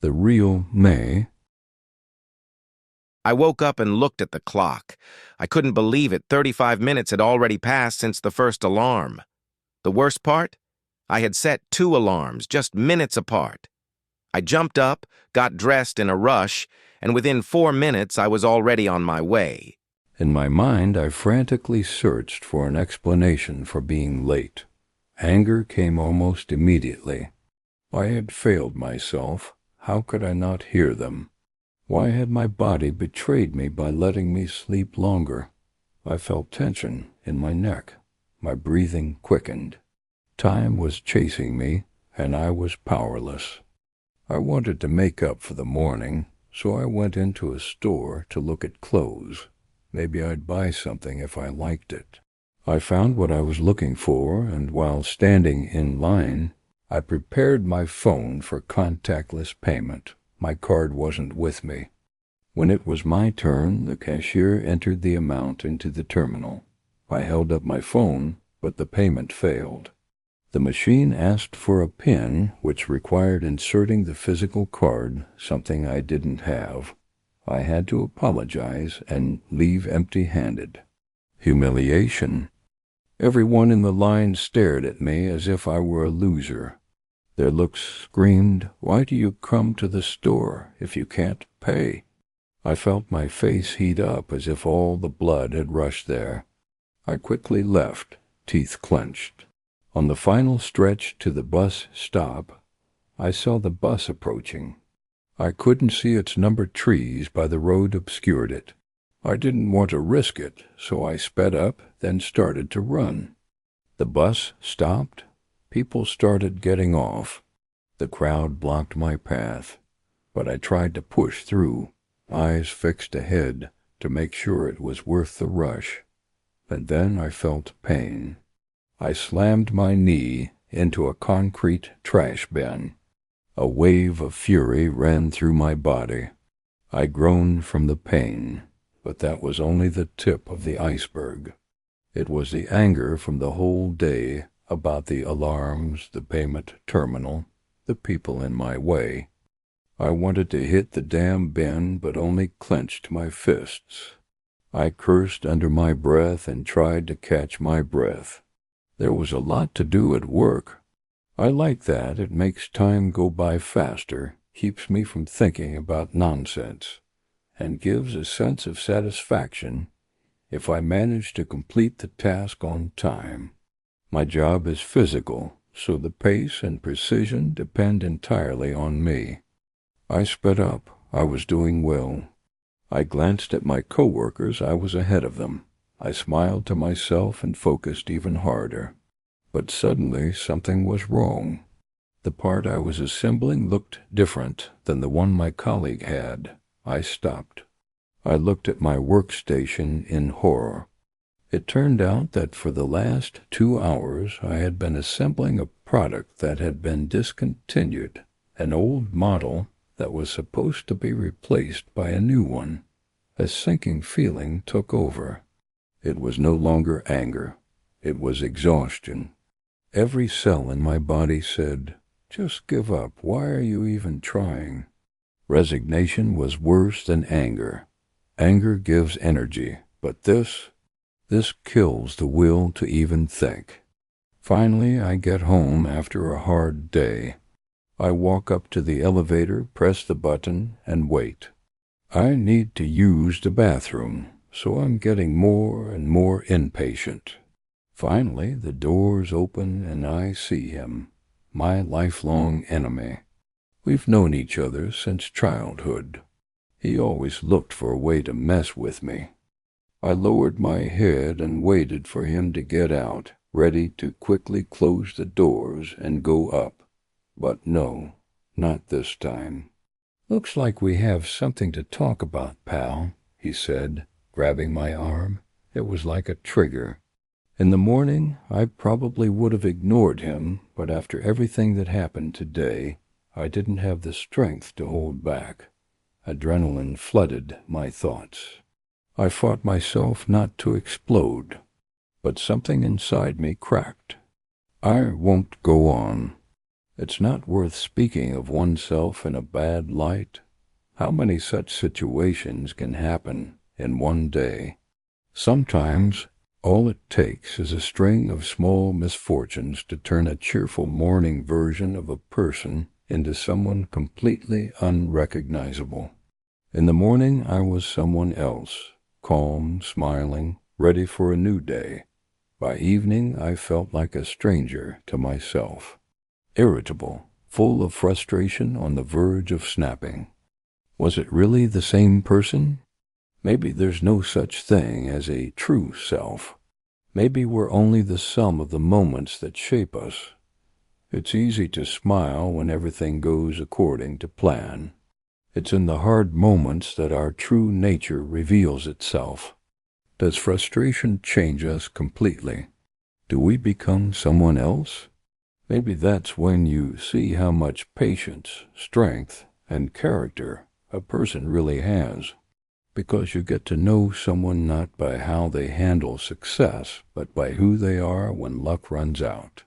The real May. I woke up and looked at the clock. I couldn't believe it. 35 minutes had already passed since the first alarm. The worst part? I had set 2 alarms, just minutes apart. I jumped up, got dressed in a rush, and within 4 minutes I was already on my way. In my mind, I frantically searched for an explanation for being late. Anger came almost immediately. I had failed myself. How could I not hear them? Why had my body betrayed me by letting me sleep longer? I felt tension in my neck. My breathing quickened. Time was chasing me, and I was powerless. I wanted to make up for the morning, so I went into a store to look at clothes. Maybe I'd buy something if I liked it. I found what I was looking for, and while standing in line, I prepared my phone for contactless payment. My card wasn't with me. When it was my turn, the cashier entered the amount into the terminal. I held up my phone, but the payment failed. The machine asked for a PIN, which required inserting the physical card, something I didn't have. I had to apologize and leave empty-handed. Humiliation. Everyone in the line stared at me as if I were a loser. Their looks screamed, "Why do you come to the store if you can't pay?" I felt my face heat up as if all the blood had rushed there. I quickly left, teeth clenched. On the final stretch to the bus stop, I saw the bus approaching. I couldn't see its numbered trees by the road obscured it. I didn't want to risk it, so I sped up, then started to run. The bus stopped. People started getting off. The crowd blocked my path, but I tried to push through, eyes fixed ahead to make sure it was worth the rush. And then I felt pain. I slammed my knee into a concrete trash bin. A wave of fury ran through my body. I groaned from the pain, but that was only the tip of the iceberg. It was the anger from the whole day about the alarms, the payment terminal, the people in my way. I wanted to hit the damn bin, but only clenched my fists. I cursed under my breath and tried to catch my breath. There was a lot to do at work. I like that. It makes time go by faster, keeps me from thinking about nonsense, and gives a sense of satisfaction if I manage to complete the task on time. My job is physical, so the pace and precision depend entirely on me. I sped up. I was doing well. I glanced at my coworkers. I was ahead of them. I smiled to myself and focused even harder. But suddenly something was wrong. The part I was assembling looked different than the one my colleague had. I stopped. I looked at my workstation in horror. It turned out that for the last 2 hours I had been assembling a product that had been discontinued, an old model that was supposed to be replaced by a new one. A sinking feeling took over. It was no longer anger. It was exhaustion. Every cell in my body said, "Just give up. Why are you even trying?" Resignation was worse than anger. Anger gives energy, but this kills the will to even think. Finally, I get home after a hard day. I walk up to the elevator, press the button, and wait. I need to use the bathroom, so I'm getting more and more impatient. Finally, the doors open and I see him, my lifelong enemy. We've known each other since childhood. He always looked for a way to mess with me. I lowered my head and waited for him to get out, ready to quickly close the doors and go up. But no, not this time. "Looks like we have something to talk about, pal," he said, grabbing my arm. It was like a trigger. In the morning, I probably would have ignored him, but after everything that happened today, I didn't have the strength to hold back. Adrenaline flooded my thoughts. I fought myself not to explode, but something inside me cracked. I won't go on. It's not worth speaking of oneself in a bad light. How many such situations can happen in one day? Sometimes all it takes is a string of small misfortunes to turn a cheerful morning version of a person into someone completely unrecognizable. In the morning I was someone else, calm, smiling, ready for a new day. By evening I felt like a stranger to myself, irritable, full of frustration, on the verge of snapping. Was it really the same person? Maybe there's no such thing as a true self. Maybe we're only the sum of the moments that shape us. It's easy to smile when everything goes according to plan. It's in the hard moments that our true nature reveals itself. Does frustration change us completely? Do we become someone else? Maybe that's when you see how much patience, strength, and character a person really has, because you get to know someone not by how they handle success, but by who they are when luck runs out.